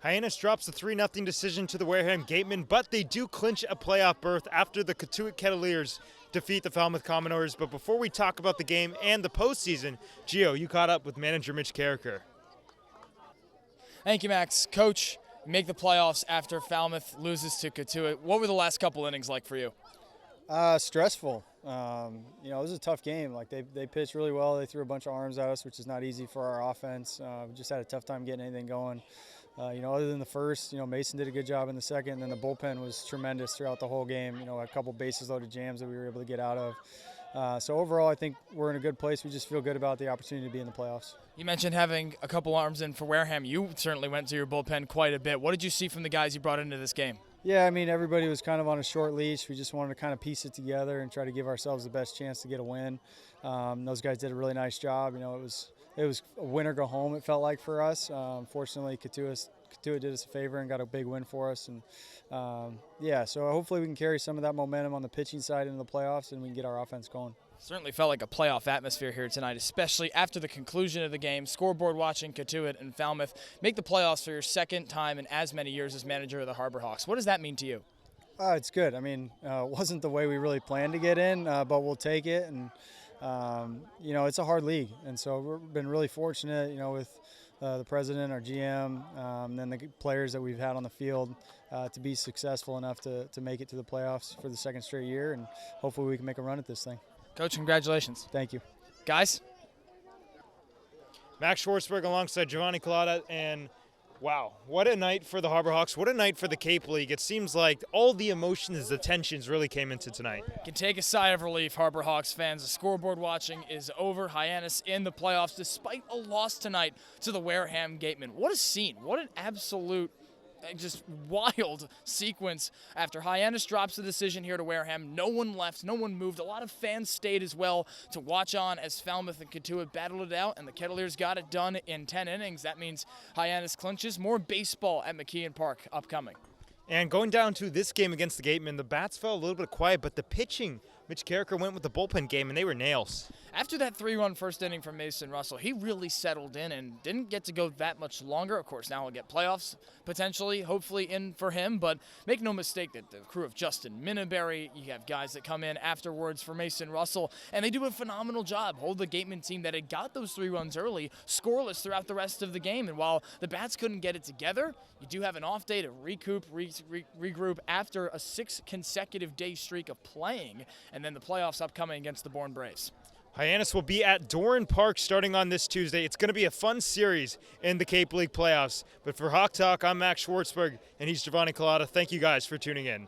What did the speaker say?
Hyannis drops a 3-0 decision to the Wareham Gatemen, but they do clinch a playoff berth after the Cotuit Cavaliers defeat the Falmouth Commodores. But before we talk about the game and the postseason, Gio, you caught up with manager Mitch Karraker. Thank you, Max. Coach, make the playoffs after Falmouth loses to Cotuit. What were the last couple innings like for you? Stressful. It was a tough game. Like they pitched really well. They threw a bunch of arms at us, which is not easy for our offense. We just had a tough time getting anything going. Other than the first, Mason did a good job in the second, and then the bullpen was tremendous throughout the whole game. A couple bases loaded jams that we were able to get out of. So overall, I think we're in a good place. We just feel good about the opportunity to be in the playoffs. You mentioned having a couple arms in for Wareham. You certainly went to your bullpen quite a bit. What did you see from the guys you brought into this game? Yeah, everybody was kind of on a short leash. We just wanted to kind of piece it together and try to give ourselves the best chance to get a win. Those guys did a really nice job. It was a win or go home, it felt like, for us. Fortunately, Cotuit did us a favor and got a big win for us. And so hopefully we can carry some of that momentum on the pitching side into the playoffs and we can get our offense going. Certainly felt like a playoff atmosphere here tonight, especially after the conclusion of the game. Scoreboard watching Cotuit and Falmouth make the playoffs for your second time in as many years as manager of the Harbor Hawks. What does that mean to you? It's good. It wasn't the way we really planned to get in, but we'll take it. And, it's a hard league. And so we've been really fortunate, with the president, our GM, and then the players that we've had on the field to be successful enough to make it to the playoffs for the second straight year. And hopefully we can make a run at this thing. Coach, congratulations. Thank you. Guys? Max Schwartzberg alongside Giovanni Culotta, and wow, what a night for the Harbor Hawks. What a night for the Cape League. It seems like all the emotions, the tensions really came into tonight. Can take a sigh of relief, Harbor Hawks fans. The scoreboard watching is over. Hyannis in the playoffs despite a loss tonight to the Wareham Gatemen. What a scene. What an absolute just wild sequence after Hyannis drops the decision here to Wareham. No one left, no one moved. A lot of fans stayed as well to watch on as Falmouth and Cotuit battled it out, and the Cavaliers got it done in 10 innings. That means Hyannis clinches. More baseball at McKeon Park upcoming. And going down to this game against the Gatemen, the bats fell a little bit quiet, but the pitching, Mitch Karraker went with the bullpen game, and they were nails. After that 3-run first inning from Mason Russell, he really settled in and didn't get to go that much longer. Of course, now we'll get playoffs potentially, hopefully in for him. But make no mistake that the crew of Justin Minneberry, you have guys that come in afterwards for Mason Russell, and they do a phenomenal job. Hold the Gateman team that had got those 3 runs early, scoreless throughout the rest of the game. And while the bats couldn't get it together, you do have an off day to regroup after a 6 consecutive day streak of playing, and then the playoffs upcoming against the Bourne Braves. Hyannis will be at Doran Park starting on this Tuesday. It's going to be a fun series in the Cape League playoffs. But for Hawk Talk, I'm Max Schwartzberg, and he's Giovanni Culotta. Thank you guys for tuning in.